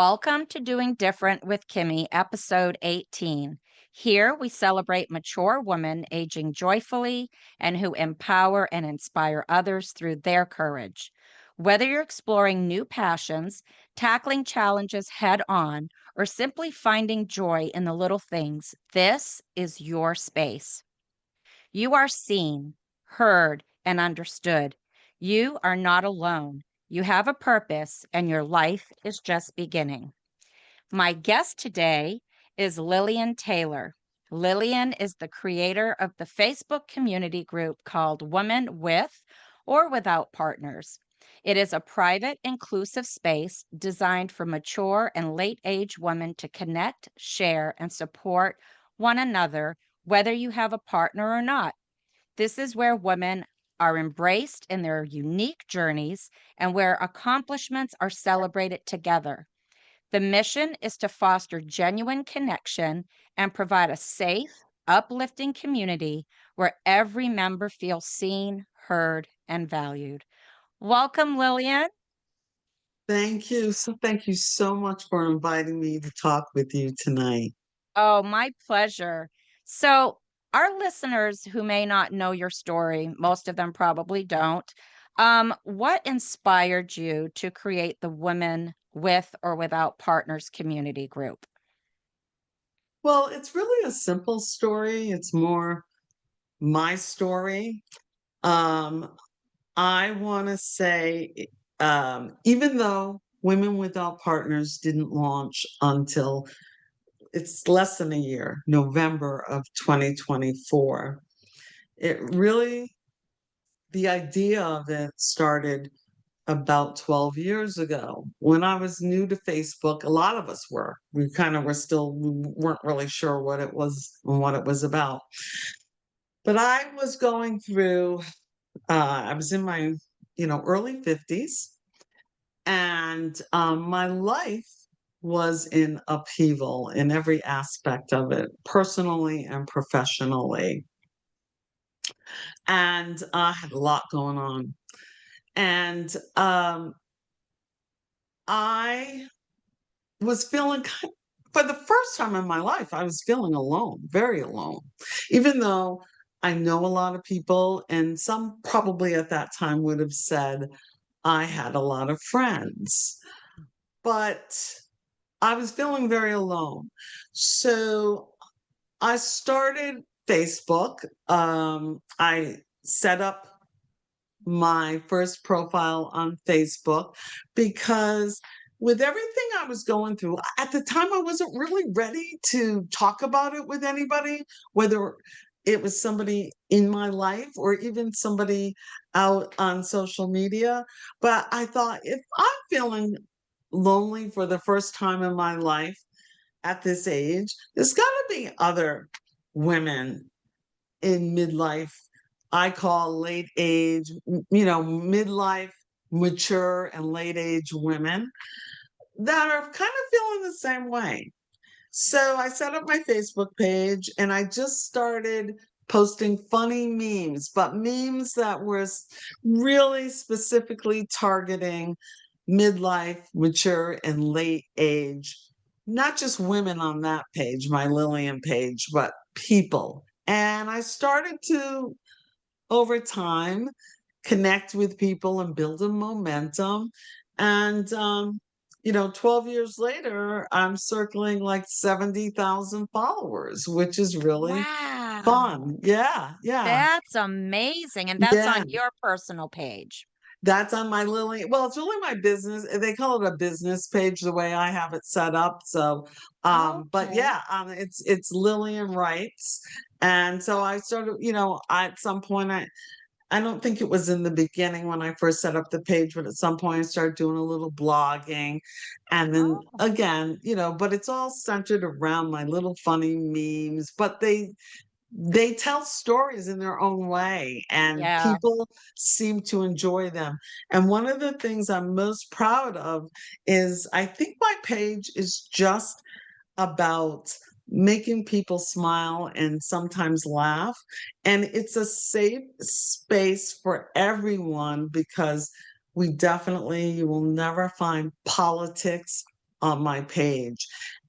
Welcome to Doing Different with Kimmy, episode 18. Here we celebrate mature women aging joyfully and who empower and inspire others through their courage. Whether you're exploring new passions, tackling challenges head on, or simply finding joy in the little things, this is your space. You are seen, heard, and understood. You are not alone. You have a purpose, and your life is just beginning. My guest today is Lillian Taylor. Lillian is the creator of the Facebook community group called Women with or Without Partners. It is a private, inclusive space designed for mature and late age women to connect, share, and support one another, whether you have a partner or not. This is where women are embraced in their unique journeys and where accomplishments are celebrated together. The mission is to foster genuine connection and provide a safe, uplifting community where every member feels seen, heard, and valued. Welcome, Lillian. Thank you. Thank you so much for inviting me to talk with you tonight. Oh, my pleasure. So, our listeners who may not know your story, most of them probably don't. What inspired you to create the Women with or Without Partners community group? Well, it's really a simple story. It's more my story. Um, I want to say, even though Women Without Partners didn't launch until it's less than a year, November of 2024, it really, the idea of it started about 12 years ago when I was new to Facebook. A lot of us were. We kind of were still, we weren't really sure what it was and what it was about. But I was going through, I was in my, early 50s, and my life was in upheaval in every aspect of it, personally and professionally. And I had a lot going on. And I was feeling for the first time in my life, I was feeling alone, very alone, even though I know a lot of people, and some probably at that time would have said I had a lot of friends, but I was feeling very alone. So I started Facebook. I set up my first profile on Facebook because with everything I was going through, at the time, I wasn't really ready to talk about it with anybody, whether it was somebody in my life or even somebody out on social media. But I thought, if I'm feeling lonely for the first time in my life at this age, there's got to be other women in midlife. I call late age, midlife, mature and late age women that are kind of feeling the same way. So I set up my Facebook page and I just started posting funny memes, but memes that were really specifically targeting midlife, mature, and late age, not just women on that page, my Lillian page, but people. And I started to, over time, connect with people and build a momentum. And, 12 years later, I'm circling like 70,000 followers, which is really Wow. fun. Yeah, yeah, That's amazing, and that's yeah. on your personal page. That's on my Lily. Well, it's really my business. They call it a business page the way I have it set up. So, but Okay. yeah, it's Lillian Writes, and so I started. At some point, I don't think it was in the beginning when I first set up the page, but at some point I started doing a little blogging, and then Oh, again, but it's all centered around my little funny memes. But they tell stories in their own way and yeah. people seem to enjoy them. And one of the things I'm most proud of is I think my page is just about making people smile and sometimes laugh. And it's a safe space for everyone because you will never find politics on my page.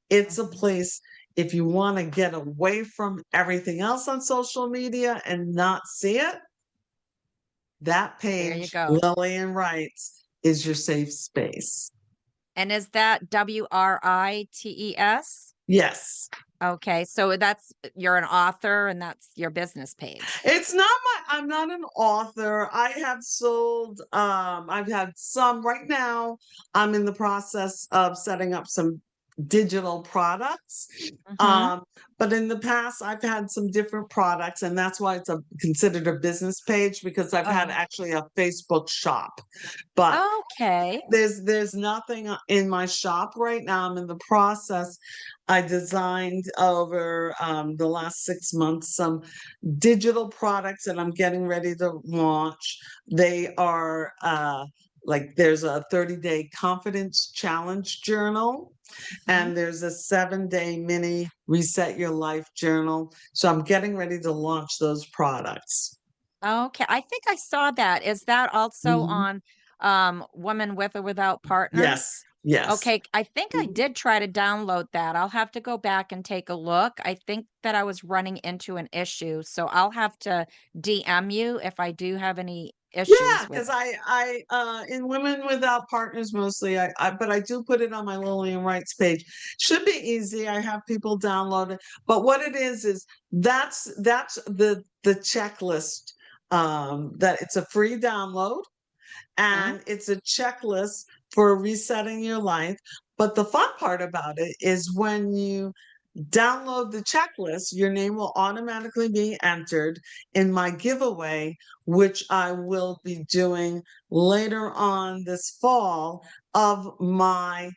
It's a Mhm. place if you want to get away from everything else on social media and not see it, that There you page, go. Lillian Writes, is your safe space. And is that WRITES? Yes. Okay, so that's you're an author and that's your business page. It's not I'm not an author. I have sold, I've had some right now. I'm in the process of setting up some digital products. Mhm. Um, but in the past I've had some different products, and that's why it's considered a business page because I've had Oh, actually a Facebook shop. But okay. there's nothing in my shop right now. I'm in the process. I designed over the last 6 months some digital products that I'm getting ready to launch. They are like there's a 30-day confidence challenge journal, Mhm. and there's a 7-day mini reset your life journal. So I'm getting ready to launch those products. Okay, I think I saw that. Is that also Mhm. on, Women with or Without Partners? Yes, yes. Okay, I think I Mhm. did try to download that. I'll have to go back and take a look. I think that I was running into an issue, so I'll have to DM you if I do have any Yeah, issues with because it. in Women Without Partners mostly, but I do put it on my Lillian Rights page. Should be easy. I have people download it. But what it is that's the checklist. That it's a free download, Mhm. and it's a checklist for resetting your life. But the fun part about it is when you download the checklist, your name will automatically be entered in my giveaway, which I will be doing later on this fall of my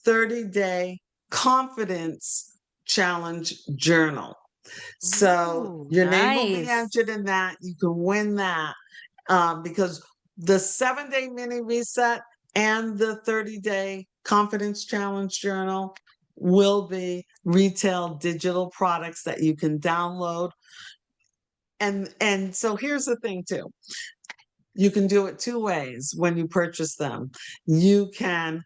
30-day confidence challenge journal. So Ooh, your name will be nice. entered in that. You can win that because the 7-day mini reset and the 30-day confidence challenge journal will be retail digital products that you can download. And so here's the thing too. You can do it two ways when you purchase them. You can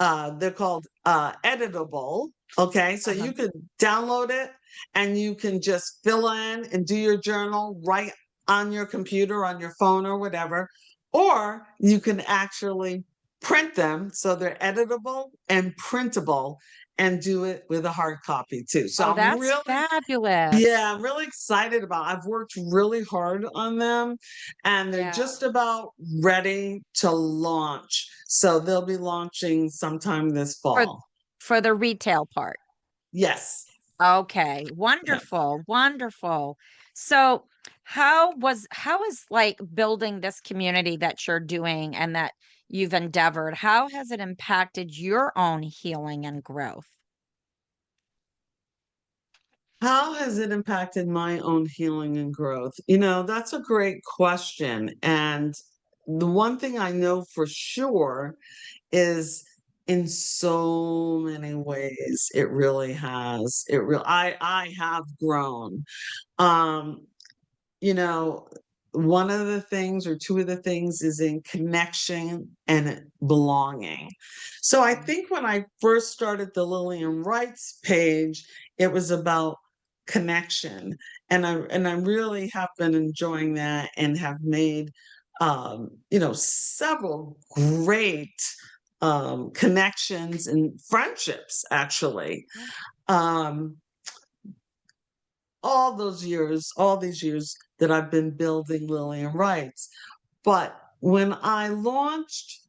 they're called editable. Okay, so Uh-huh. you can download it and you can just fill in and do your journal right on your computer, on your phone, or whatever. Or you can actually print them so they're editable and printable and do it with a hard copy too. So Oh, that's yeah, fabulous. I'm really excited about. I've worked really hard on them, and they're Yeah. just about ready to launch. So they'll be launching sometime this For fall. for the retail part. Yes. Okay, Yeah. wonderful, wonderful. So, how is like building this community that you're doing and that you've endeavored, how has it impacted your own healing and growth? How has it impacted my own healing and growth? That's a great question. And the one thing I know for sure is in so many ways it really has. I have grown. Um you know, one of the things or two of the things is in connection and belonging. So I Mm. think when I first started the Lillian Rights page, it was about connection. And I really have been enjoying that and have made several great connections and friendships actually. Yeah. Um all these years that I've been building Lillian Rights. But when I launched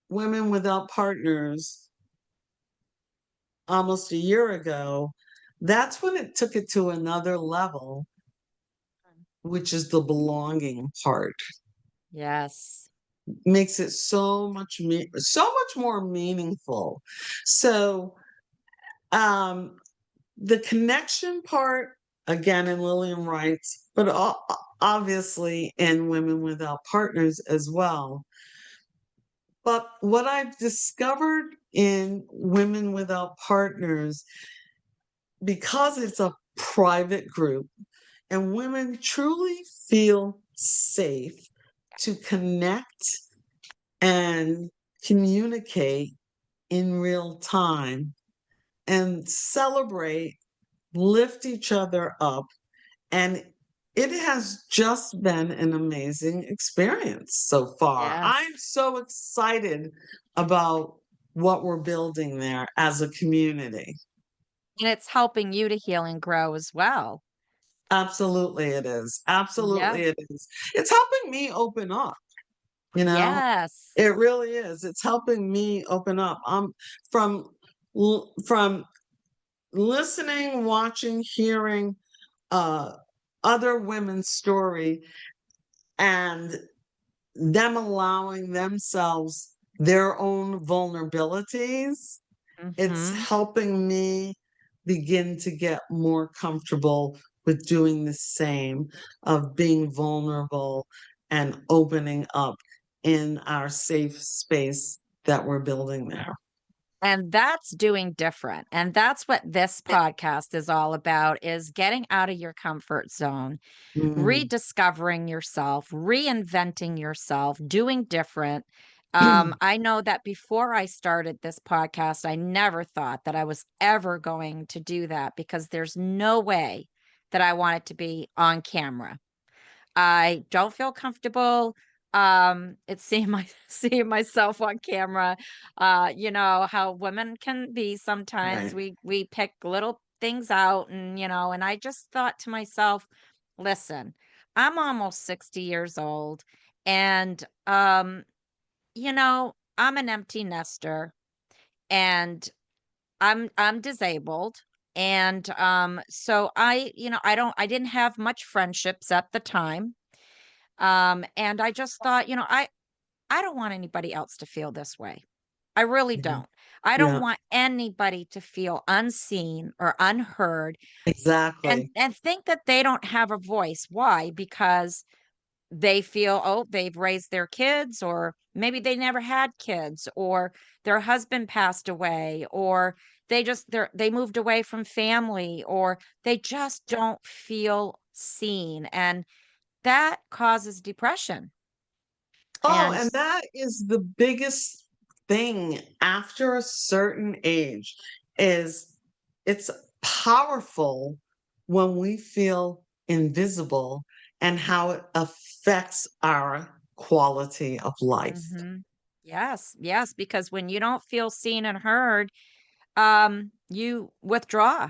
Women Without Partners almost a year ago, that's when it took it to another level, Mm. which is the belonging part. Yes. Makes it so much more meaningful. So um the connection part, again, in Lillian Writes, but obviously in Women Without Partners as well. But what I've discovered in Women Without Partners, because it's a private group and women truly feel safe to connect and communicate in real time and celebrate, lift each other up. And it has just been an amazing experience so far. Yes. I'm so excited about what we're building there as a community. And it's helping you to heal and grow as well. Absolutely, it is. Absolutely, Yep. it is. It's helping me open up, you know? Yes. It really is. It's helping me open up. From from listening, watching, hearing uh other women's story and them allowing themselves their own vulnerabilities, it's Mhm. helping me begin to get more comfortable with doing the same, of being vulnerable and opening up in our safe space that we're building there. And that's doing different. And that's what this podcast is all about, is getting out of your comfort zone, Mm. rediscovering yourself, reinventing yourself, doing different. I know that before I started this podcast, I never thought that I was ever going to do that, because there's no way that I want it to be on camera. I don't feel comfortable, it's seeing my seeing myself on camera. You know how women can be sometimes. Right. We pick little things out, and and I just thought to myself, listen, I'm almost 60 years old, and I'm an empty nester, and I'm disabled. And so I didn't have much friendships at the time. And I just thought, I don't want anybody else to feel this way. I really Yeah. don't. I don't Yeah. want anybody to feel unseen or unheard, and Exactly. think that they don't have a voice. Why? Because they feel, oh, they've raised their kids, or maybe they never had kids, or their husband passed away, or they moved away from family, or they just don't feel seen, and that causes depression. Oh, And and that is the biggest thing after a certain age is it's powerful when we feel invisible and how it affects our quality of life. mhm. Yes, yes, because when you don't feel seen and heard, you withdraw.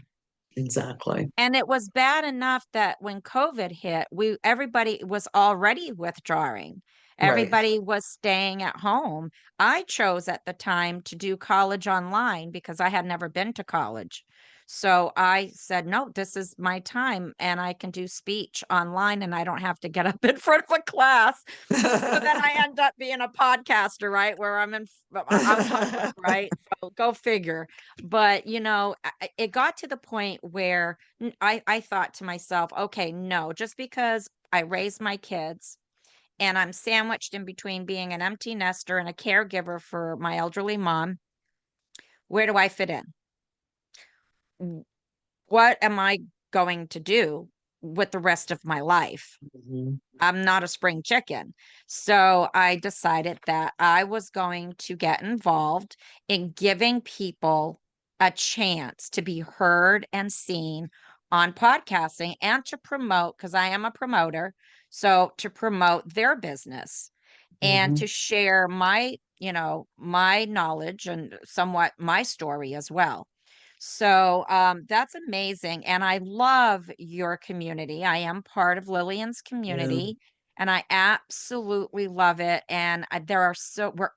Exactly. And it was bad enough that when COVID hit, we everybody was already withdrawing. Right. Everybody was staying at home. I chose at the time to do college online because I had never been to college. So I said, "No, this is my time, and I can do speech online, and I don't have to get up in front of a class." So then I end up being a podcaster, right? Where I'm public, right? So go figure. But it got to the point where I thought to myself, okay, no, just because I raised my kids and I'm sandwiched in between being an empty nester and a caregiver for my elderly mom, where do I fit in? W- What am I going to do with the rest of my life? Mhm. I'm not a spring chicken. So I decided that I was going to get involved in giving people a chance to be heard and seen on podcasting, and to promote, because I am a promoter. So to promote their business and Mhm. to share my knowledge and somewhat my story as well. So that's amazing. And I love your community. I am part of Lillian's Yeah. community, and I absolutely love it. And there are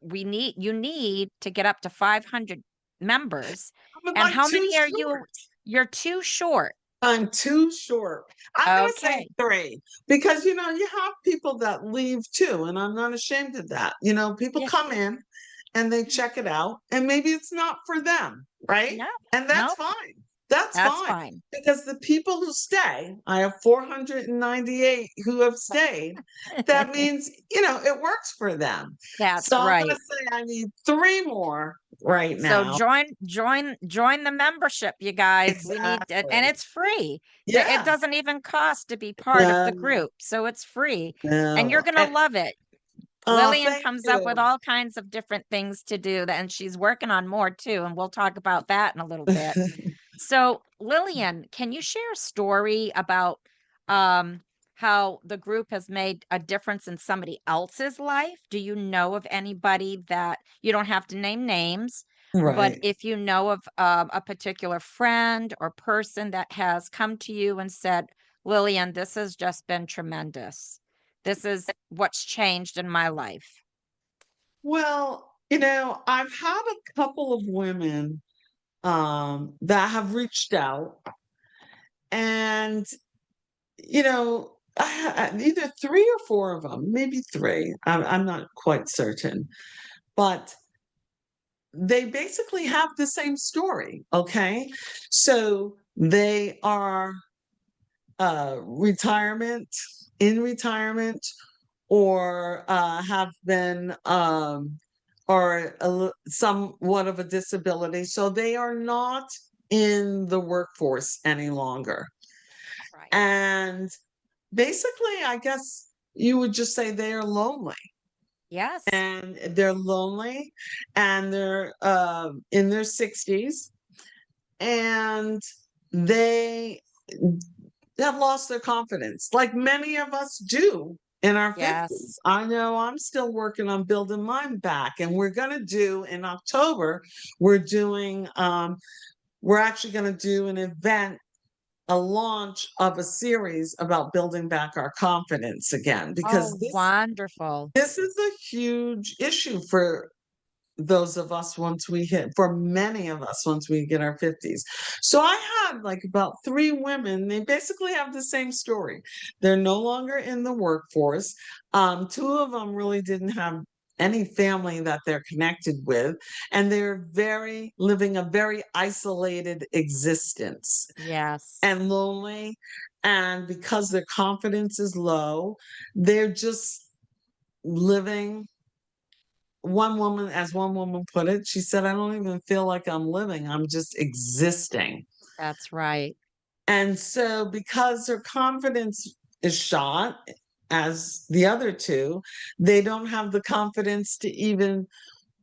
you need to get up to 500 members. I'm And like how too many are short. you? You're too short. I'm too short. I'm gonna say Okay. 3 because, you have people that leave too, and I'm not ashamed of that. People Yeah. come in and they check it out, and maybe it's not for them, right? No, And that's no, fine. That's that's fine fine. because the people who stay, I have 498 who have stayed. That means, it works for them. That's So I'm gonna right. say I need 3 more right So now. join the membership, you guys. We need, and Exactly. it's free. It Yeah. doesn't even cost to be part of the No, group, so it's free, and you're no. gonna love it. Lillian Thank comes up with you. all kinds of different things to do, and she's working on more too, and we'll talk about that in a little bit. So, Lillian, can you share a story about um, how the group has made a difference in somebody else's life? Do you know of anybody that you don't have to name names, but Right. if you know of a particular friend or person that has come to you and said, Lillian, this has just been tremendous. This is what's changed in my life. Well, I've had a couple of women that have reached out, and either three or four of them, maybe three. I'm not quite certain, but they basically have the same story. Okay, so they are retirement in retirement, or have been or somewhat of a disability, so they are not in the workforce any longer. Right. And basically, I guess you would just say they are lonely. Yes. And they're lonely, and they're in their 60s, and they have lost their confidence, like many of us do in our Yes. 50s. I know I'm still working on building mine back, and we're going to do in October, we're doing, we're actually going to do an event, a launch of a series about building back our confidence again, because Oh, this wonderful. this is a huge issue for those of us once we hit for many of us once we get our 50s. So I had like about three women. They basically have the same story. They're no longer in the workforce. Two of them really didn't have any family that they're connected with, and they're very living a very isolated existence Yes. and lonely. And because their confidence is low, they're just living. One woman put it, she said, I don't even feel like I'm living, I'm just existing. That's right. And so, because her confidence is shot, as the other two, they don't have the confidence to even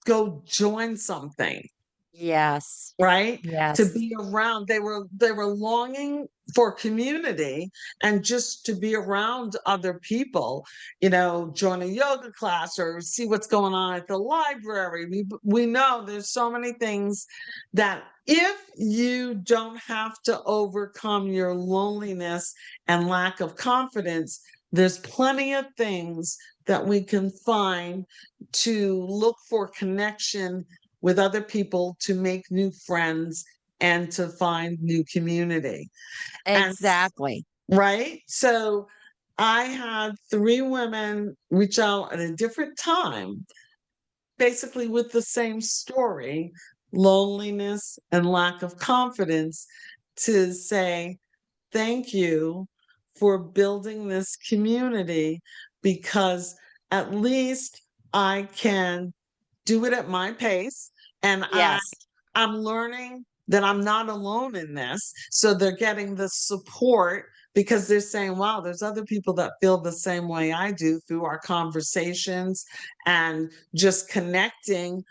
go join something. Yes. Right? To Yes. be around, they were longing for community and just to be around other people, join a yoga class or see what's going on at the library. We know there's so many things that if you don't have to overcome your loneliness and lack of confidence, there's plenty of things that we can find to look for connection with other people, to make new friends and to find new community. And Exactly. right? So I had three women reach out at a different time, basically with the same story, loneliness and lack of confidence, to say, thank you for building this community, because at least I can do it at my pace, and Yes. I'm learning that I'm not alone in this. So they're getting the support, because they're saying, wow, there's other people that feel the same way I do, through our conversations and just connecting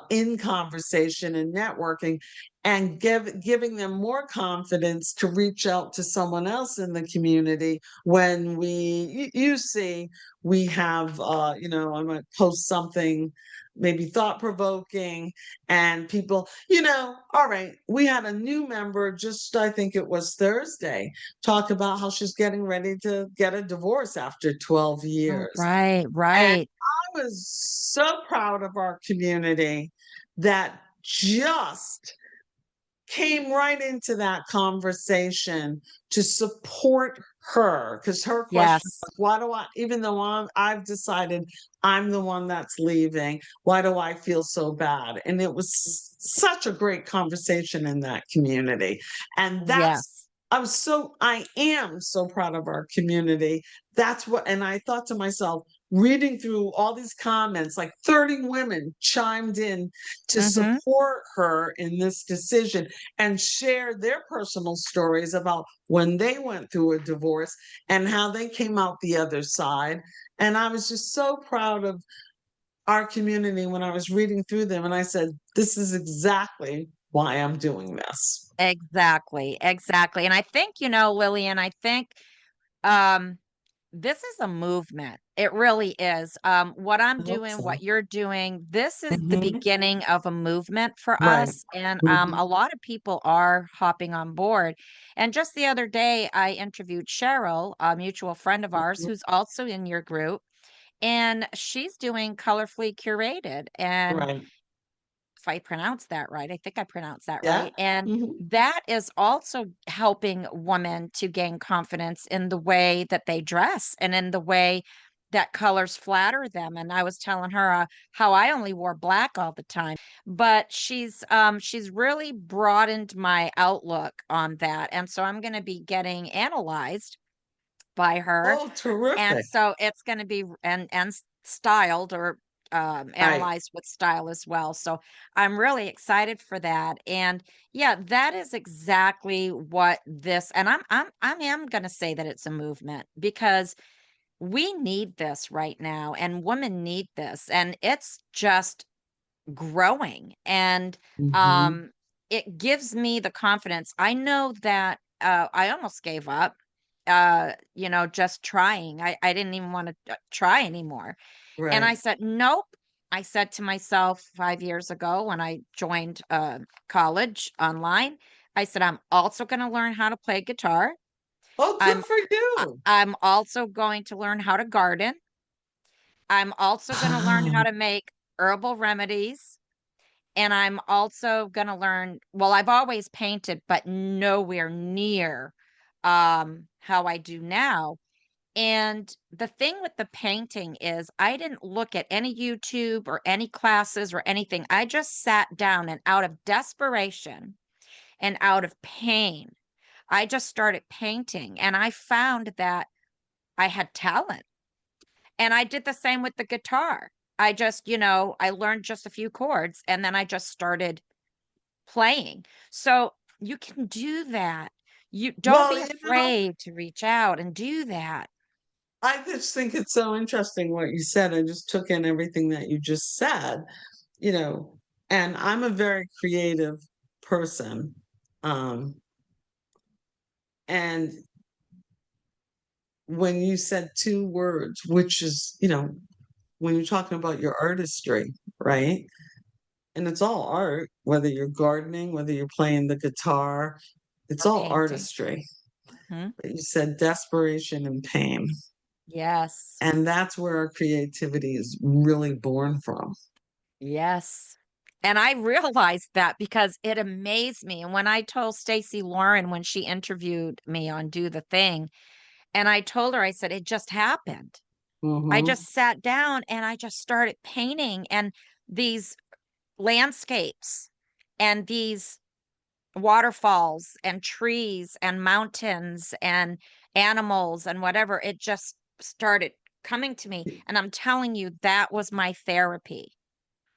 in conversation and networking, and giving them more confidence to reach out to someone else in the community. When you see, we have, I might post something maybe thought provoking, and people, all right, we had a new member, just I think it was Thursday, talk about how she's getting ready to get a divorce after 12 Oh, years. right, And right. I was so proud of our community that just came right into that conversation to support her, because her question Yes. was, why do I, even though I've decided I'm the one that's leaving, why do I feel so bad? And it was such a great conversation in that community. And Yes. I am so proud of our community. And I thought to myself, reading through all these comments, like 30 women chimed in to Mhm. support her in this decision and share their personal stories about when they went through a divorce and how they came out the other side. And I was just so proud of our community when I was reading through them. And I said, this is exactly why I'm doing this. Exactly, exactly, and I think, Lillian, I think, um, this is a movement. It really is. What I'm I hope doing, what so. you're doing, this is the Mhm. beginning of a movement for Right. us, and, Mhm. a lot of people are hopping on board, and just the other day, I interviewed Cheryl, a mutual friend of ours Mhm. who's also in your group, and she's doing Colorfully Curated, and Right. if I pronounced that right. I think I pronounced that Yeah. right. And Mhm. that is also helping women to gain confidence in the way that they dress and in the way that colors flatter them. And I was telling her how I only wore black all the time, but she's really broadened my outlook on that. And so I'm going to be getting analyzed by her, Oh, and terrific. so it's gonna be styled or, Right. analyzed with style as well, so I'm really excited for that, and yeah, that is exactly what this and I am gonna say that it's a movement because we need this right now, and women need this, and it's just growing, and, Mhm. um, it gives me the confidence. I know that, I almost gave up, just trying. I didn't even wanna, try anymore, and I Right. said, "Nope." I said to myself 5 years ago when I joined, college online, I said, "I'm also gonna learn how to play guitar. Oh, good I'm for you. I'm also going to learn how to garden. I'm also gonna learn how Ah, to make herbal remedies." And I'm also gonna learn well, I've always painted, but nowhere near, how I do now. And the thing with the painting is I didn't look at any YouTube or any classes or anything. I just sat down and out of desperation and out of pain, I just started painting, and I found that I had talent. And I did the same with the guitar. I just, I learned just a few chords, and then I just started playing. So you can do that. You don't well, be afraid to reach out and do that. I just think it's so interesting what you said. I just took in everything that you just said, you know, and I'm a very creative person. Um, and when you said 2 words, which is, when you're talking about your artistry, right? And it's all art, whether you're gardening, whether you're playing the guitar, it's Or all painting. artistry. Mhm. But you said desperation and pain. Yes. And that's where our creativity is really born from. Yes. And I realized that because it amazed me. And when I told Stacey Lauren when she interviewed me on Do the Thing, and I told her, I said, it just happened. I Mhm. just sat down and I just started painting and these landscapes and these waterfalls and trees and mountains and animals and whatever, it just started coming to me, and I'm telling you, that was my therapy.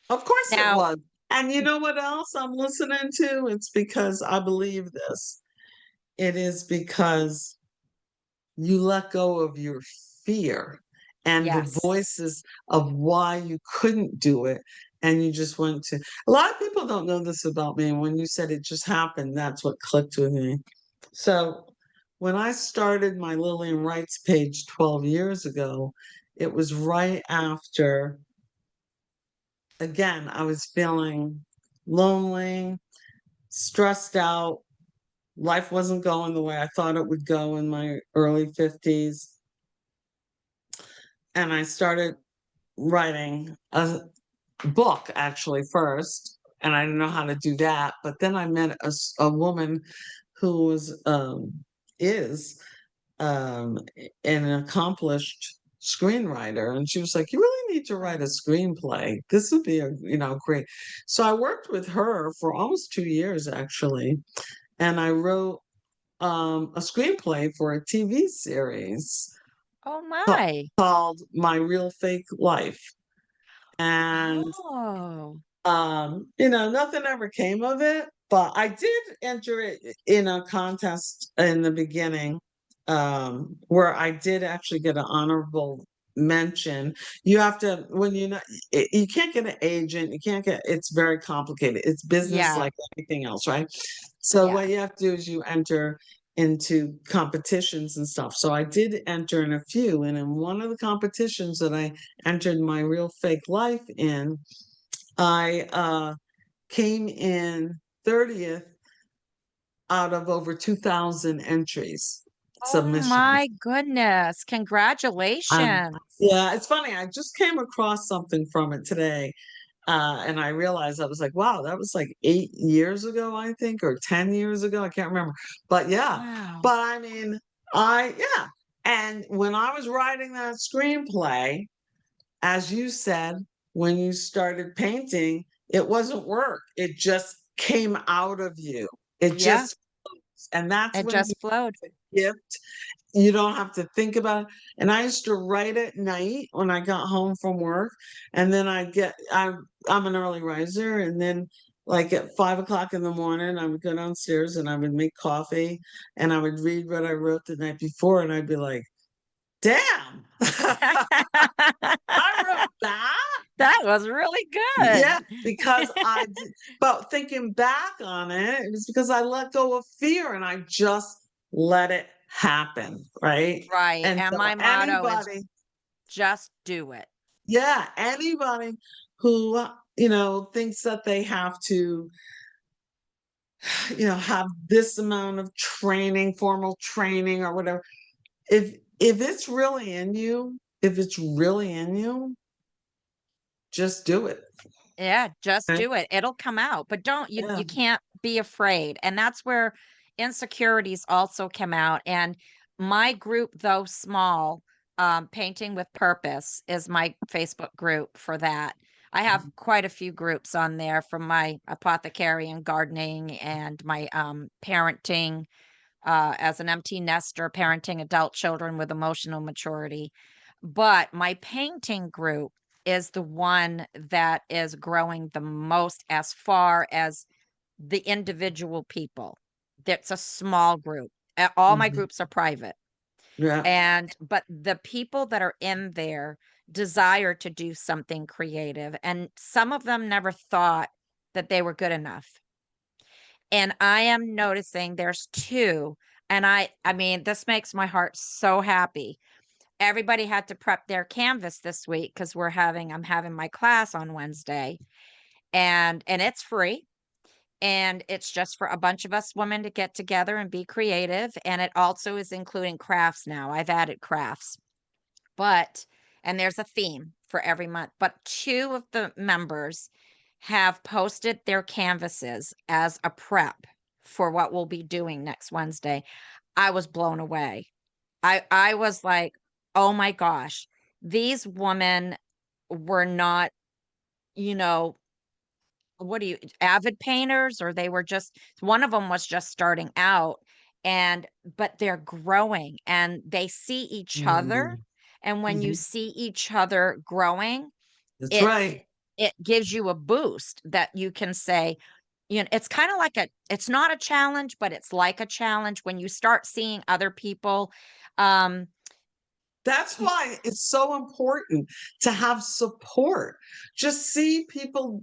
Of course it Now was. And you know what else I'm listening to? It's because I believe this. It is because you let go of your fear and the yes, voices of why you couldn't do it. And you just went to a lot of people don't know this about me. And when you said it just happened, that's what clicked with me. So when I started my Lillian Writes page 12 years ago, it was right after, again, I was feeling lonely, stressed out. Life wasn't going the way I thought it would go in my early 50s. And I started writing a book actually first, and I didn't know how to do that. But then I met a woman who is an accomplished screenwriter, and she was like, "You really need to write a screenplay. This would be great." So I worked with her for almost 2 years actually, and I wrote a screenplay for a TV series Oh ca- my. called My Real Fake Life. And Oh. nothing ever came of it, but I did enter it in a contest in the beginning, where I did actually get an honorable mention. You have to, when you know, you can't get an agent, you can't get, it's very complicated. It's business Yeah. like anything else, right? So Yeah. what you have to do is you enter into competitions and stuff. So I did enter in a few, and in one of the competitions that I entered My Real Fake Life in, I came in 30th out of over 2,000 entries, Oh submissions. my goodness. Um, Congratulations. yeah, it's funny. I just came across something from it today, and I realized I was like, wow, that was like 8 years ago, I think, or 10 years ago. I can't remember. But yeah, Wow. but I mean, yeah. And when I was writing that screenplay, as you said, when you started painting, it wasn't work. It just came out of you. It Yeah. just, and that's It when you just flowed. gift. You don't have to think about it. And I used to write at night when I got home from work. And then I'm an early riser. And then like at 5 o'clock in the morning, I would go downstairs and I would make coffee and I would read what I wrote the night before. And I'd be like, damn, I wrote that. That was really Yeah, good. because but thinking back on it, it was because I let go of fear and I just let it happen, right? Right. And And so my motto is anybody, just do it. yeah, anybody who, thinks that they have to, have this amount of training, formal training or whatever, if it's really in you, if it's really in you, just do it. Yeah, just Okay? do it. It'll come out, but don't Yeah. you can't be afraid. And that's where insecurities also come out. And my group, though small, Painting with Purpose is my Facebook group for that. I have quite a few groups on there from my apothecary and gardening and my parenting as an empty nester, parenting adult children with emotional maturity. But my painting group is the one that is growing the most as far as the individual people. That's a small group. All my Mhm. groups are private. Yeah. And but the people that are in there desire to do something creative, and some of them never thought that they were good enough. And I am noticing there's 2, and I mean, this makes my heart so happy. Everybody had to prep their canvas this week because I'm having my class on Wednesday, and it's free, and it's just for a bunch of us women to get together and be creative, and it also is including crafts now. I've added crafts. But and there's a theme for every month, but 2 of the members have posted their canvases as a prep for what we'll be doing next Wednesday. I was blown away. I was like, "Oh my gosh, these women were not, you know, what do you avid painters, or they were just one of them was just starting out, and but they're growing and they see each other, Mhm. and when you Mhm. see each other growing, That's it right. it gives you a boost that you can say, it's kinda like it's not a challenge, but it's like a challenge when you start seeing other people, um, That's y why it's so important to have support. Just see people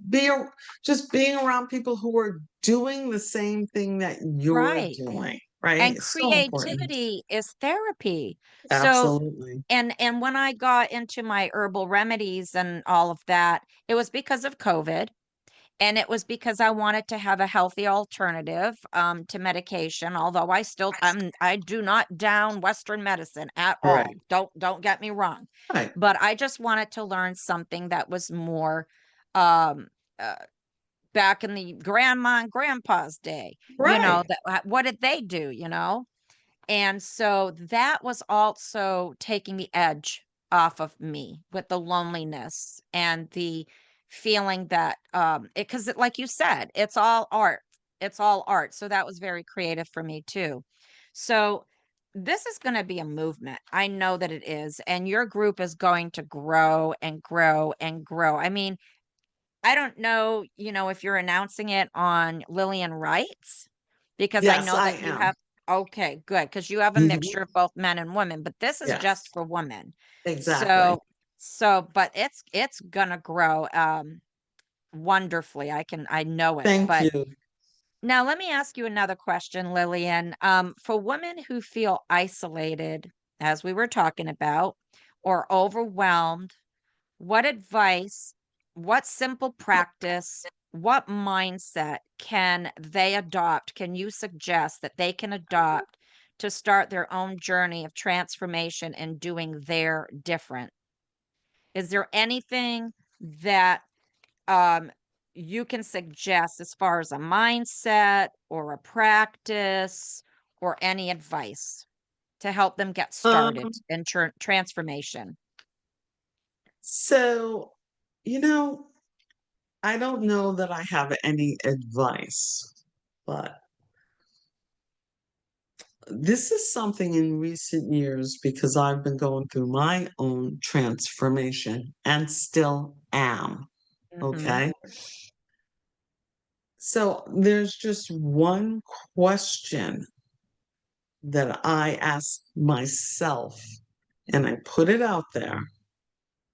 just being around people who are doing the same thing that you're right. doing, right? And It's so important. creativity is therapy. So Absolutely. and when I got into my herbal remedies and all of that, it was because of COVID, and it was because I wanted to have a healthy alternative, to medication, although I do not down Western medicine at all. Right. Don't get me wrong. Right. But I just wanted to learn something that was more, um, uh, back in the grandma and grandpa's day, Right. that what did they do, And so that was also taking the edge off of me with the loneliness and the feeling that because like you said, it's all art. It's all art. So that was very creative for me too. So this is gonna be a movement. I know that it is, and your group is going to grow and grow and grow. I mean, I don't know, if you're announcing it on Lillian Wrights, because I Yes, know I that you am. have okay, good, because you have a Mhm. mixture of both men and women, but this is just Yes, for women. exactly. So, but it's gonna grow, wonderfully. I know it, Thank but you. now let me ask you another question, Lillian. For women who feel isolated, as we were talking about, or overwhelmed, what advice, what simple practice, what mindset can they adopt? Can you suggest that they can adopt to start their own journey of transformation and doing their different? Is there anything that um, you can suggest as far as a mindset or a practice or any advice to help them get started Um, in transformation? so, you know, I don't know that I have any advice, but this is something in recent years because I've been going through my own transformation and still am. Hmm. Okay. So there's just one question that I ask myself, and I put it out there,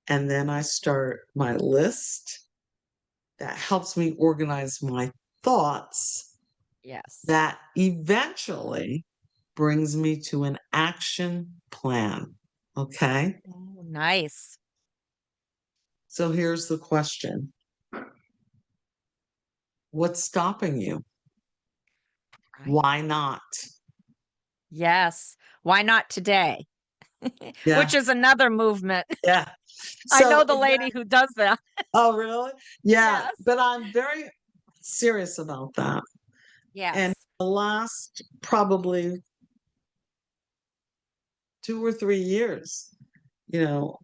and then I start my list that helps me organize my thoughts Yes. that eventually brings me to an action plan. Okay. Oh, nice. So here's the question: what's stopping you? Right. Why not? Yes. Why not today? Which Yeah. is another movement. Yeah. I know So, the lady who does that. oh, really? Yeah. Yes. But I'm very serious about that. And Yes. the last probably 2 or 3 years,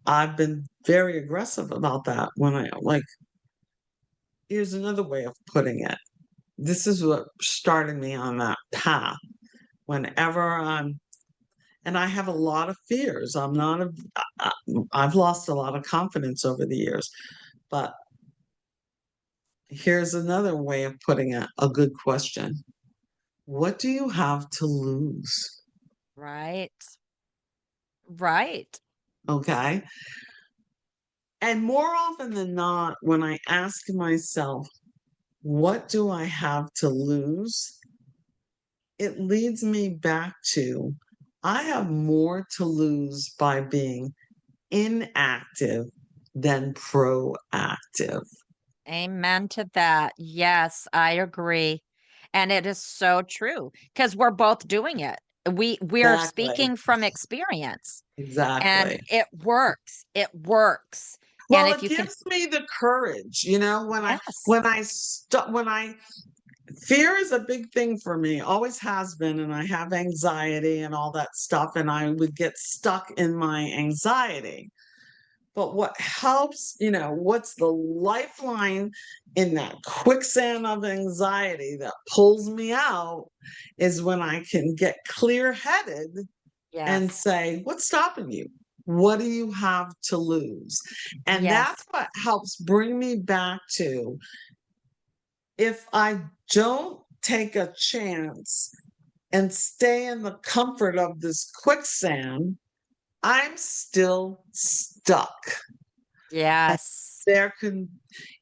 I've been very aggressive about that when I like, here's another way of putting it. This is what started me on that path. Whenever and I have a lot of fears. I'm not a, I, I've lost a lot of confidence over the years, but here's another way of putting it, a good question. What do you have to lose? Right. Right. Okay. And more often than not, when I ask myself, what do I have to lose? It leads me back to I have more to lose by being inactive than proactive. Amen to that. Yes, I agree. And it is so true because we're both doing it. We're Exactly. speaking from experience and Exactly. it works. It works. And Well, if it you can gives me the courage, yes. when I fear is a big thing for me, always has been, and I have anxiety and all that stuff, and I would get stuck in my anxiety. But what helps, what's the lifeline in that quicksand of anxiety that pulls me out is when I can get clear headed and Yes. say, what's stopping you? What do you have to lose? And that's Yes. what helps bring me back to if I don't take a chance and stay in the comfort of this quicksand, I'm still stuck. Yes. There can,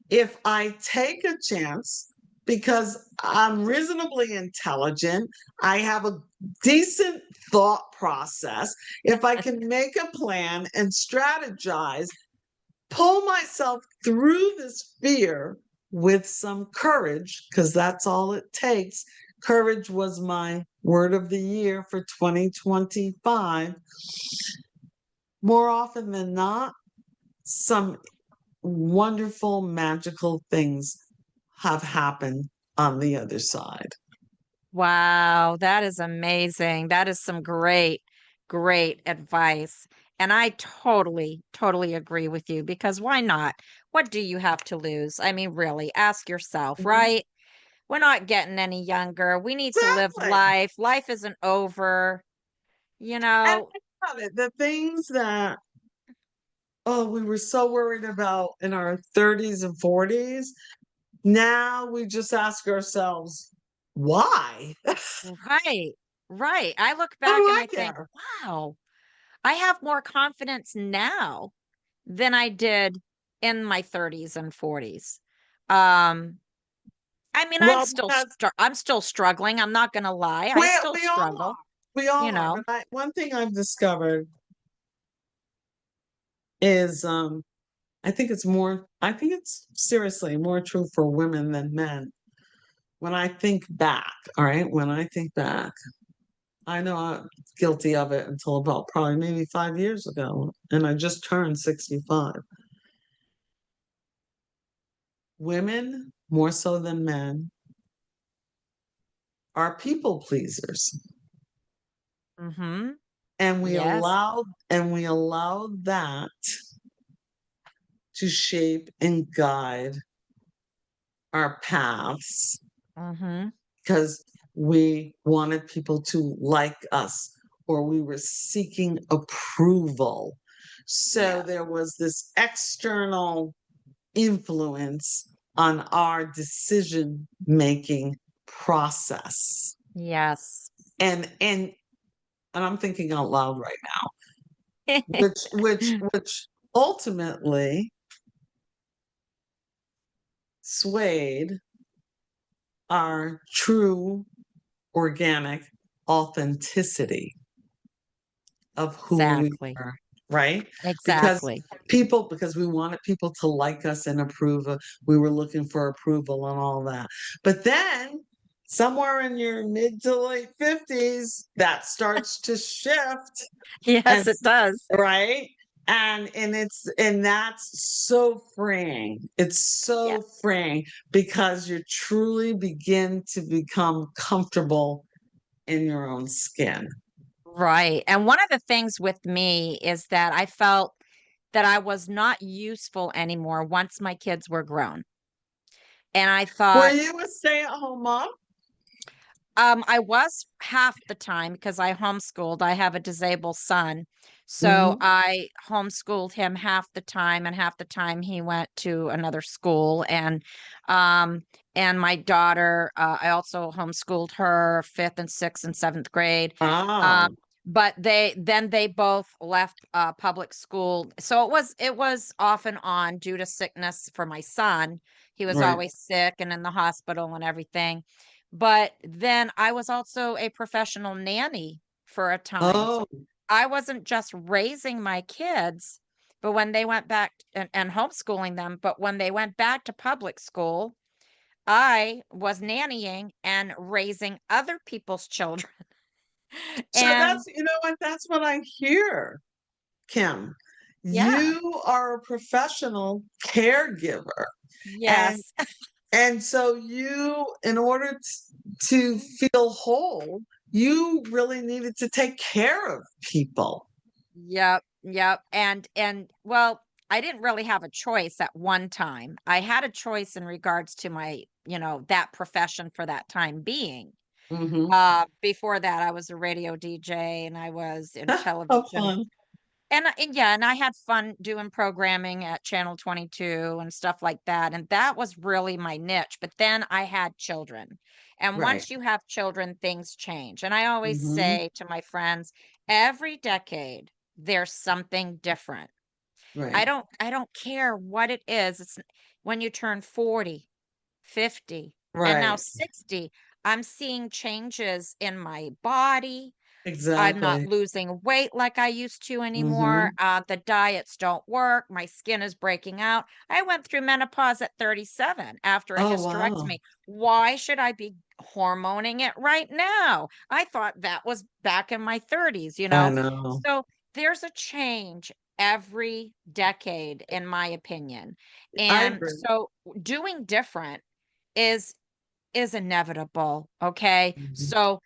if I take a chance, because I'm reasonably intelligent, I have a decent thought process. If I can make a plan and strategize, pull myself through this fear with some courage, because that's all it takes. Courage was my word of the year for 2025. More often than not, some wonderful, magical things have happened on the other side. Wow, that is amazing. That is some great, great advice. And I totally, totally agree with you because why not? What do you have to lose? I mean, really, ask yourself, Mhm. right? We're not getting any younger. We need to live Exactly. life. Life isn't over. You And know, think about it, the things that, oh, we were so worried about in our 30s and 40s, now we just ask ourselves, "Why?" right, right. I look What do back and I I think, care? wow, I have more confidence now than I did in my 30s and 40s. Um, I mean, Well, because I'm still struggling. I'm not gonna lie. we I still we all struggle, are. We you all are, know. but one thing I've discovered is, I think it's seriously more true for women than men. When I think back, all right, when I think back, I know I'm guilty of it until about probably maybe 5 years ago, and I just turned 65. Women, more so than men, are people pleasers, Mhm. and Yes. we allow that to shape and guide our paths Mhm. because we wanted people to like us or we were seeking approval. So Yeah. there was this external influence on our decision making process. Yes. And I'm thinking out loud right now, which ultimately swayed our true organic authenticity of who we Exactly. are, right? Because Exactly. because we wanted people to like us and approve of, we were looking for approval and all that. But then somewhere in your mid to late 50s, that starts to shift and Yes, it does. right? And that's so freeing. It's Yeah. so freeing because you truly begin to become comfortable in your own skin. Right. And one of the things with me is that I felt that I was not useful anymore once my kids were grown. And I Were thought, you a stay-at-home mom? I was half the time because I homeschooled. I have a disabled son. So Mhm. I homeschooled him half the time, and half the time he went to another school. Um and my daughter, I also homeschooled her 5th and 6th and 7th grade. Um Oh, but they both left public school. So it was off and on due to sickness for my son. He was right. always sick and in the hospital and everything. But then I was also a professional nanny for a time. So Oh, I wasn't just raising my kids, but when they went back and homeschooling them, but when they went back to public school, I was nannying and raising other people's children. so And you know what? That's what I hear, Kim. yeah, You are a professional caregiver. And yes. so you, in order to feel whole, you really needed to take care of people. Yep, yep. And well, I didn't really have a choice at one time. I had a choice in regards to my, that profession for that time being. Mhm. Before that, I was a radio DJ and I was in How television. fun. And yeah, and I had fun doing programming at Channel 22 and stuff like that. And that was really my niche. But then I had children. And Right. once you have children, things change. And I always Mhm. say to my friends, every decade, there's something different. I Right. don't I don't care what it is. When you turn 40, 50, and now Right. 60, I'm seeing changes in my body. I'm not Exactly. losing weight like I used to anymore. Mhm. The diets don't work. My skin is breaking out. I went through menopause at 37 after a Oh, wow. hysterectomy. Why should I be hormoning it right now? I thought that was back in my 30s, you I know? know. So there's a change every decade, in my opinion. I And agree. so doing different is inevitable, okay? Mhm. So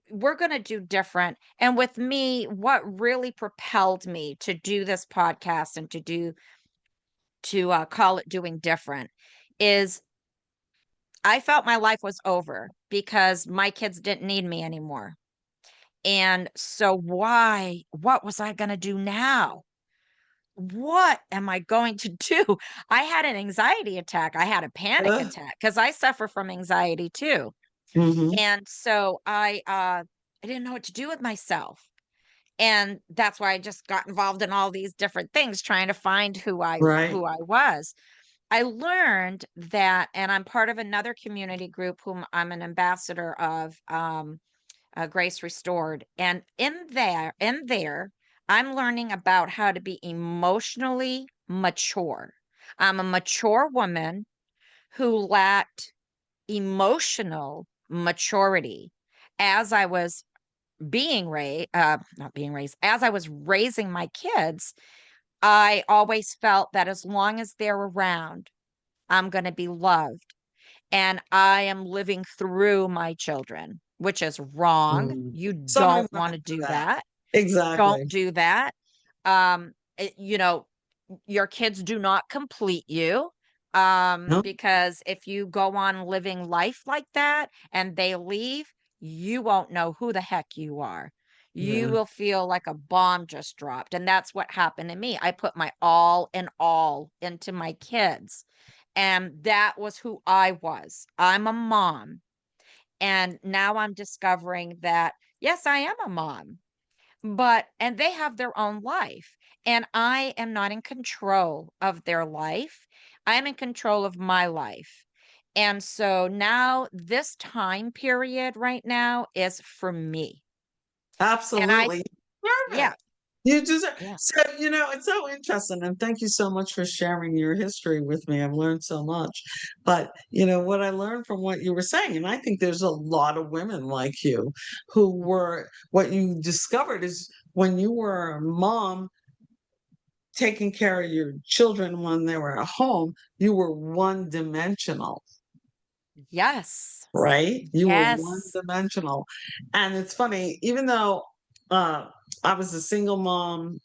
we're going to do different. And with me, what really propelled me to do this podcast and to call it doing different is I felt my life was over because my kids didn't need me anymore. And so what was I going to do now? What am I going to do? I had an anxiety attack. I had a panic Uh, attack because I suffer from anxiety too. mhm. And so I didn't know what to do with myself. And that's why I just got involved in all these different things trying to find Right. who I was. I learned that, and I'm part of another community group whom I'm an ambassador of, Grace Restored. And in there, I'm learning about how to be emotionally mature. I'm a mature woman who lacked emotional maturity as I was not being raised, as I was raising my kids. I always felt that as long as they're around, I'm going to be loved. And I am living through my children, which is wrong. Mm. You So many don't want women to do do that. that. Don't Exactly. do that. You know, your kids do not complete you. No. Because if you go on living life like that and they leave, you won't know who the heck you are. You Yeah. will feel like a bomb just dropped. And that's what happened to me. I put my all in all into my kids. And that was who I was. I'm a mom. And now I'm discovering that, yes, I am a mom, and they have their own life. And I am not in control of their life. I am in control of my life. And so now this time period right now is for me. And Absolutely. You deserve yeah, it. You deserve yeah. so, it's so interesting, and thank you so much for sharing your history with me. I've learned so much. But, what I learned from what you were saying, and I think there's a lot of women like you who were what you discovered is when you were a mom taking care of your children when they were at home, you were one-dimensional. Yes. Right? You were Yes. one-dimensional. And it's funny, even though, uh, I was a single mom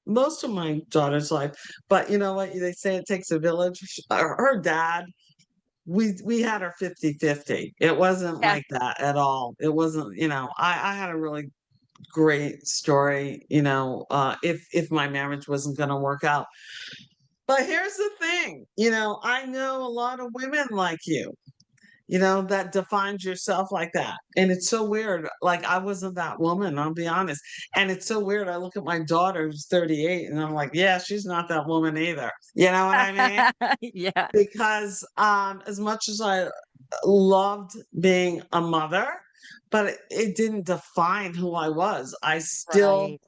most of my daughter's life, but you know what? They say it takes a village. Her dad, we had her 50-50. It wasn't Yeah. like that at all. It wasn't, I had a really great story, if my marriage wasn't gonna work out. But here's the thing, I know a lot of women like you, that defines yourself like that. And it's so weird. Like I wasn't that woman, I'll be honest. And it's so weird. I look at my daughter who's 38 and I'm like, yeah, she's not that woman either. You know what I mean? Yeah. Because as much as I loved being a mother, but it didn't define who I was. I still Right.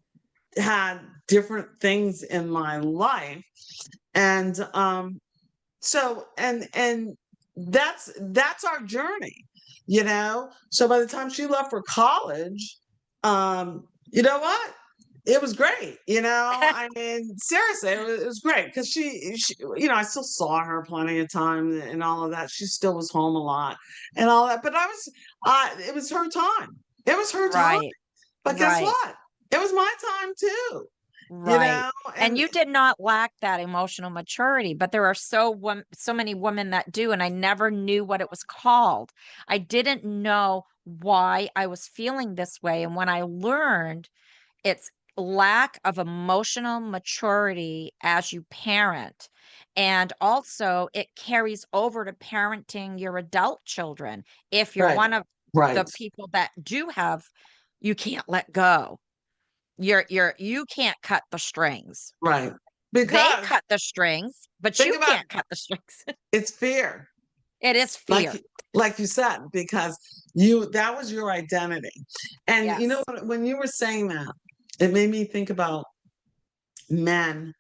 had different things in my life. And and that's our journey, so by the time she left for college, you know what, it was great, I mean, seriously, it was great because she I still saw her plenty of time and all of that. She still was home a lot and all that, but it was her time. It was her time. Right. But guess Right. what, it was my time too, you Right. know And and you did not lack that emotional maturity, but there are so many women that do, and I never knew what it was called. I didn't know why I was feeling this way, and when I learned it's lack of emotional maturity as you parent, and also it carries over to parenting your adult children. If you're right, one of the right, people that do have you can't let go. You can't cut the strings. right, They because cut the strings, but think you about can't cut the strings. it's fear. It is Like fear. like you said, because that was your identity. And Yes. when you were saying that, it made me think about men,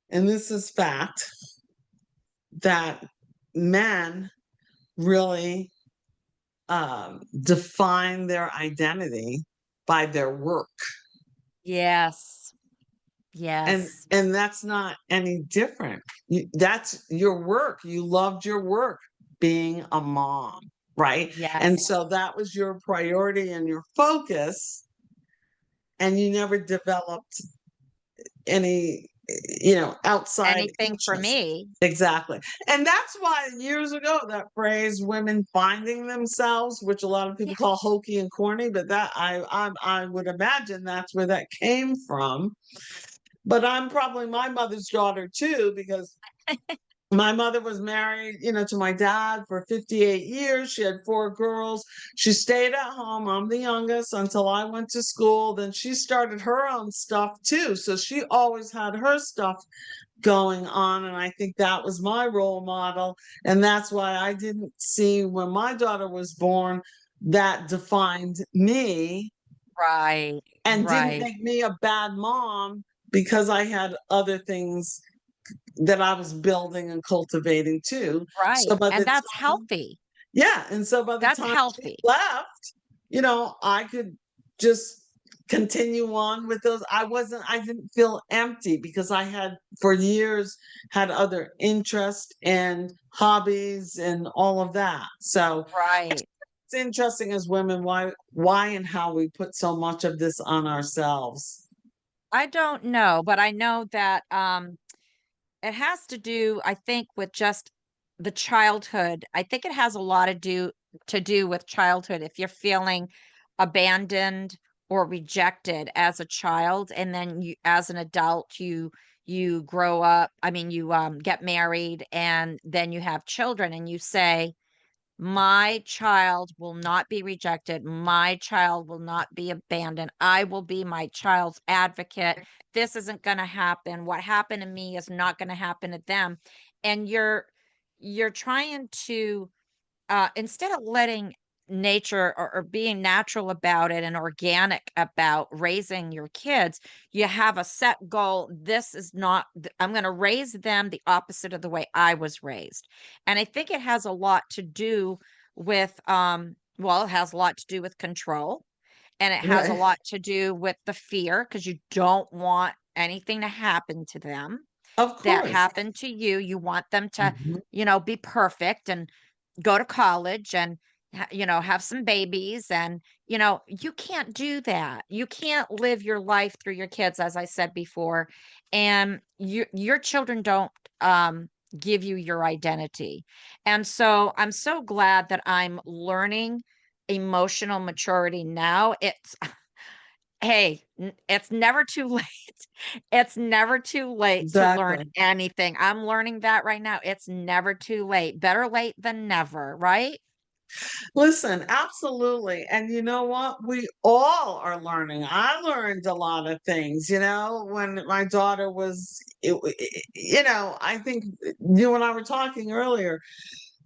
and this is fact, that men really define their identity by their work. Yes. And Yes. and that's not any different. That's your work. You loved your work being a mom, right? And Yes. so that was your priority and your focus, and you never developed any. outside Anything for interests. me. Exactly. And that's why years ago that phrase "women finding themselves," which a lot of people Yeah. call hokey and corny, but that I would imagine that's where that came from. But I'm probably my mother's daughter too, because my mother was married, to my dad for 58 years. She had four girls. She stayed at home. I'm the youngest until I went to school. Then she started her own stuff too. So she always had her stuff going on. And I think that was my role model. And that's why I didn't see when my daughter was born that defined me Right, and didn't right, make me a bad mom because I had other things that I was building and cultivating too. So right, by and the that's time, healthy. yeah, and so by the That's time she healthy. left, I could just continue on with those. I didn't feel empty because I had for years had other interests and hobbies and all of that. So Right. it's interesting as women why and how we put so much of this on ourselves. I don't know, but I know that, it has to do, I think, with just the childhood. I think it has a lot to do with childhood. If you're feeling abandoned or rejected as a child, and then you, as an adult, you grow up. I mean, you get married, and then you have children, and you say, my child will not be rejected. My child will not be abandoned. I will be my child's advocate. This isn't going to happen. What happened to me is not going to happen to them. And you're trying to instead of letting nature or being natural about it and organic about raising your kids, you have a set goal. This is not, I'm going to raise them the opposite of the way I was raised. And I think it has a lot to do with, well, it has a lot to do with control, and it has a Right. lot to do with the fear because you don't want anything to happen to them Of that course. happened to you. You want them to, Mhm. be perfect and go to college and have some babies, and you can't do that. You can't live your life through your kids, as I said before, and your children don't give you your identity. And so I'm so glad that I'm learning emotional maturity now. It's Hey, it's never too late. It's never too late to learn Exactly. anything. I'm learning that right now. It's never too late. Better late than never, right? Listen, absolutely. And you know what? We all are learning. I learned a lot of things, when my daughter was, I think you and I were talking earlier,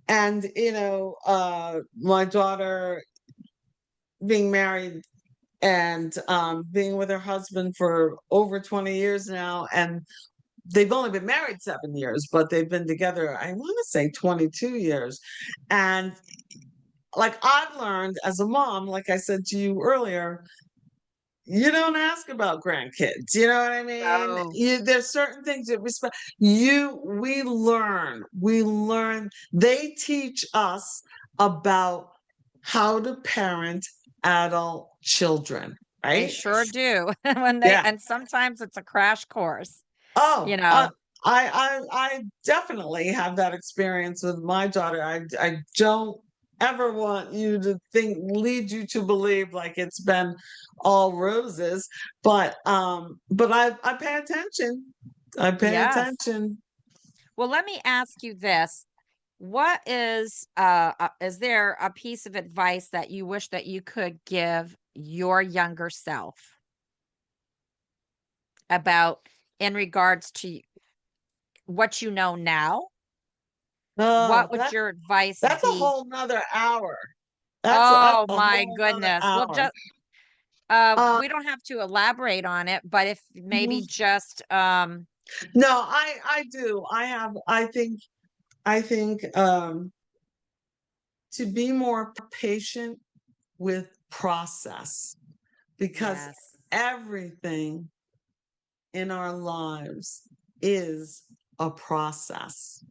and, my daughter being married and being with her husband for over 20 years now. And they've only been married 7 years, but they've been together, I want to say 22 years. And like I've learned as a mom, like I said to you earlier, you don't ask about grandkids. You know what I mean? No, There's certain things that respect we learn. They teach us about how to parent adult children, they right? sure do. Yeah. And sometimes it's a crash course, you Oh, know. I definitely have that experience with my daughter. I don't ever want you to lead you to believe like it's been all roses, but I pay attention. I pay Yes. attention. Well, let me ask you this. Is there a piece of advice that you wish that you could give your younger self about, in regards to what you know now? Oh, What would your advice that's a be? whole nother hour. That's Oh a my whole nother goodness. Well, hour. just Uh, we don't have to elaborate on it, but if maybe just no, I do. I think to be more patient with process because yes. everything in our lives is a process.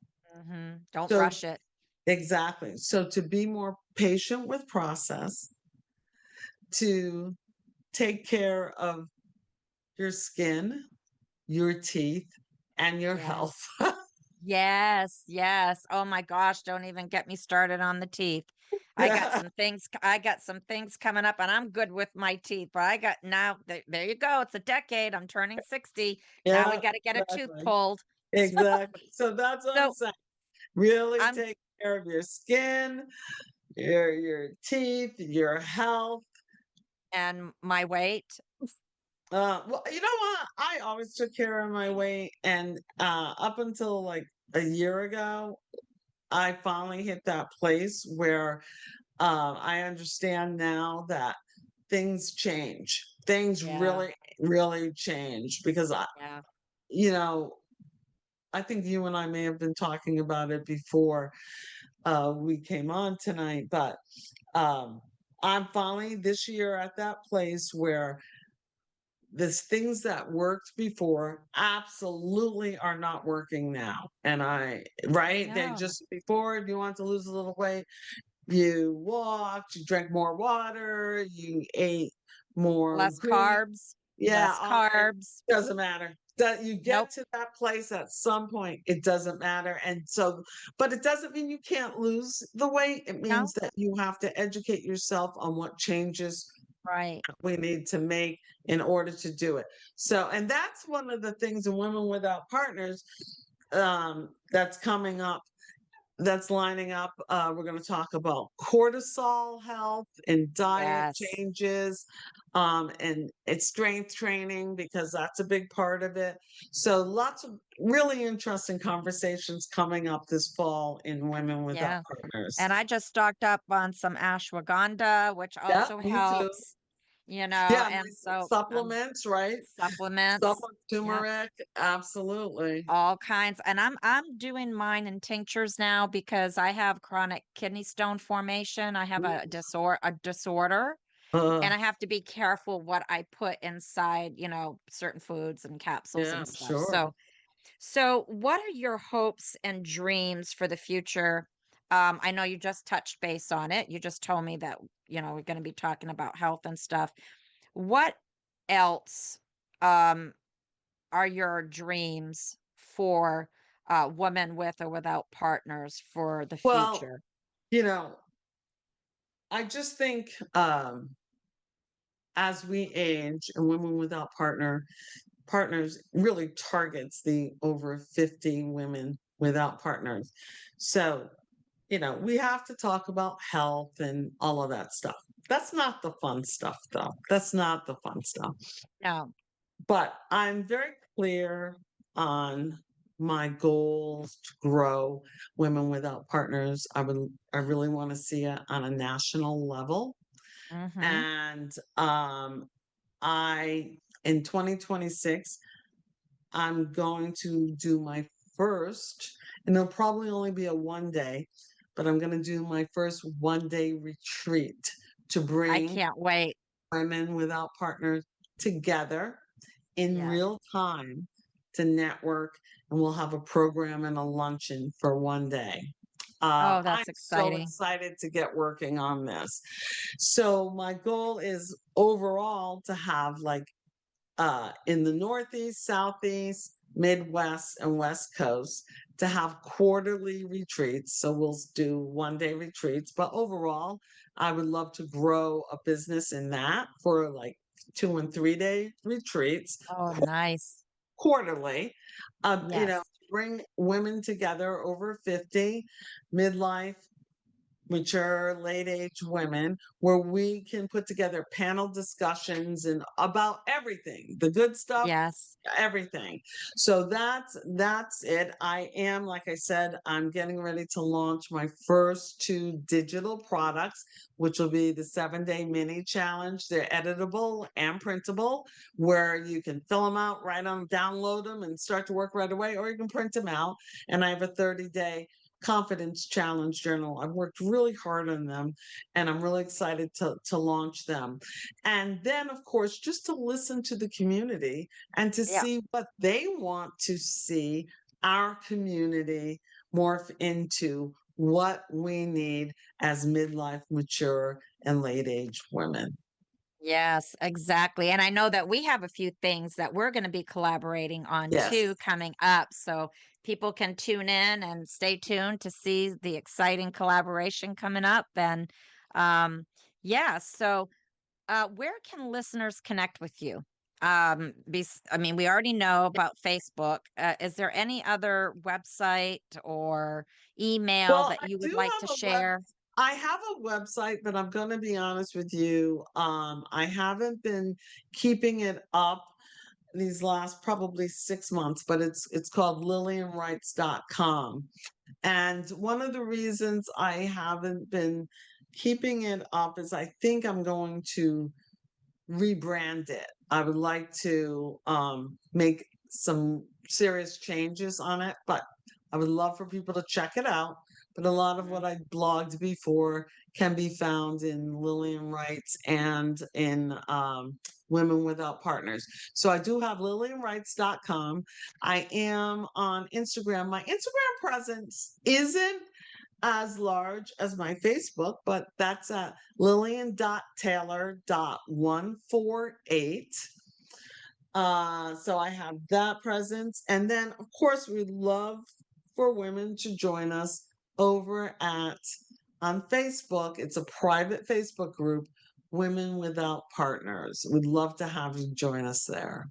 Don't So, rush it. exactly. So, to be more patient with process, to take care of your skin, your teeth, and your Yes. health. Yes, yes. Oh my gosh, don't even get me started on the teeth. Yeah, I got some things coming up and I'm good with my teeth, but I got now there you go. It's a decade. I'm turning 60. Now we yeah, got to get a tooth exactly. pulled. So Exactly. So that's what I'm so saying. Really I'm take care of your skin, your teeth, your health. and my weight. Well, you know what? I always took care of my weight, and up until like a year ago, I finally hit that place where I understand now that things change. Things Yeah. really, really change because Yeah. you know, I think you and I may have been talking about it before we came on tonight, but um, I'm finally this year at that place where the things that worked before absolutely are not working now. And right? They No. just before, if you want to lose a little weight, you walked, you drank more water, you ate more Less green. carbs. Yeah, Less all it carbs. doesn't matter. That you Nope. get to that place at some point, it doesn't matter. And so, but it doesn't mean you can't lose the weight. It means No. that you have to educate yourself on what changes Right. we need to make in order to do it. So, and that's one of the things in Women Without Partners that's coming up, that's lining up. We're going to talk about cortisol health and diet Yes. changes, and it's strength training because that's a big part of it. So, lots of really interesting conversations coming up this fall in Women Without Yeah. Partners. And I just stocked up on some ashwagandha, which Yeah, also me too. helps, Yeah, and nice so, supplements, right? supplements. Supplements, Yep. turmeric, absolutely. All kinds. And I'm doing mine in tinctures now because I have chronic kidney stone formation. I have a disorder, Uh, and I have to be careful what I put inside, certain foods and capsules yeah, and I'm stuff. sure. So what are your hopes and dreams for the future? I know you just touched base on it. You just told me that, we're going to be talking about health and stuff. What else um, are your dreams for women with or without partners for the Well, future? you know, I just think as we age and women without partners really targets the over 50 women without partners. So, we have to talk about health and all of that stuff. That's not the fun stuff though. That's not the fun stuff. No. But I'm very clear on my goals to grow Women Without Partners. I really want to see it on a national level. Mm-hmm. And I in 2026, I'm going to do my first, and it'll probably only be a 1 day, but I'm going to do my first 1 day retreat to I bring can't wait. women without partners together in Yes. real time to network, and we'll have a program and a luncheon for 1 day. Oh, I'm that's so exciting. excited to get working on this. So my goal is overall to have like in the Northeast, Southeast, Midwest, and West Coast to have quarterly retreats. So we'll do 1 day retreats, but overall, I would love to grow a business in that for like 2 and 3 day retreats Oh, nice. quarterly. Yes. Bring women together over 50, midlife, mature, late age women, where we can put together panel discussions and about everything, the good stuff, Yes. everything. So that's it. I am, like I said, I'm getting ready to launch my first two digital products, which will be the 7 day mini challenge. They're editable and printable, where you can fill them out, write them, download them, and start to work right away, or you can print them out. And I have a 30-day confidence challenge journal. I've worked really hard on them, and I'm really excited to launch them. And then, of course, just to listen to the community and to Yeah. see what they want to see our community morph into, what we need as midlife, mature, and late age women. Yes, exactly. And I know that we have a few things that we're going to be collaborating on Yes. too coming up. So people can tune in and stay tuned to see the exciting collaboration coming up. And um, yeah, so where can listeners connect with you? I mean, we already know about Facebook. Is there any other website or email Well, that I you do would like to have a share? I have a website, but I'm gonna be honest with you, I haven't been keeping it up these last probably 6 months, but it's called lillianwrites.com. And one of the reasons I haven't been keeping it up is I think I'm going to rebrand it. I would like to make some serious changes on it, but I would love for people to check it out. But a lot of what Mhm. I blogged before can be found in Lillian Writes and in Women Without Partners. So I do have lillianwrites.com. I am on Instagram. My Instagram presence isn't as large as my Facebook, but that's at lillian.taylor.148. So I have that presence. And then, of course, we'd love for women to join us over at on Facebook. It's a private Facebook group, Women Without Partners. We'd love to have you join us there.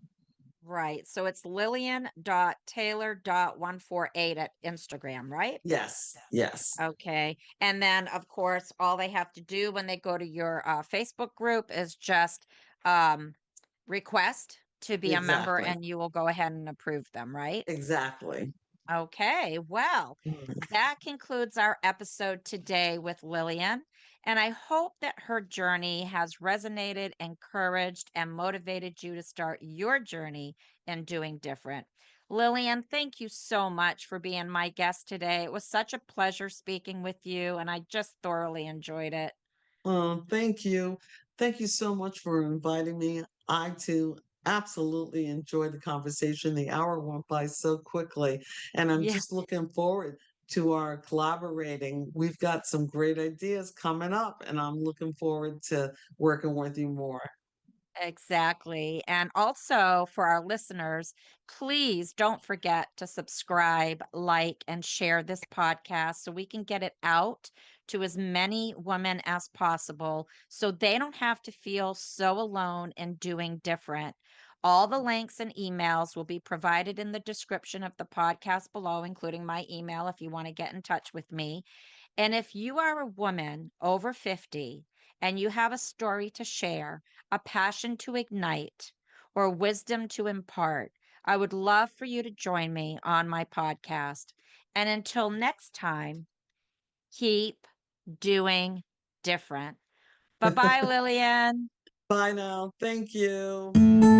Right. So it's Lillian.Taylor.148 at Instagram, right? Yes, yes, Okay. And then, of course, all they have to do when they go to your Facebook group is just um, request to be a member, exactly. and you will go ahead and approve them, right? Exactly. Okay, well, Mm. that concludes our episode today with Lillian. And I hope that her journey has resonated, encouraged, and motivated you to start your journey in doing different. Lillian, thank you so much for being my guest today. It was such a pleasure speaking with you, and I just thoroughly enjoyed it. Thank you. Thank you so much for inviting me. I too absolutely enjoyed the conversation. The hour went by so quickly, and I'm Yeah. just looking forward to our collaborating. We've got some great ideas coming up, and I'm looking forward to working with you more. Exactly. And also for our listeners, please don't forget to subscribe, like, and share this podcast so we can get it out to as many women as possible so they don't have to feel so alone in doing different. All the links and emails will be provided in the description of the podcast below, including my email if you want to get in touch with me. And if you are a woman over 50 and you have a story to share, a passion to ignite, or wisdom to impart, I would love for you to join me on my podcast. And until next time, keep doing different. Bye bye, Lillian. Bye now. Thank you.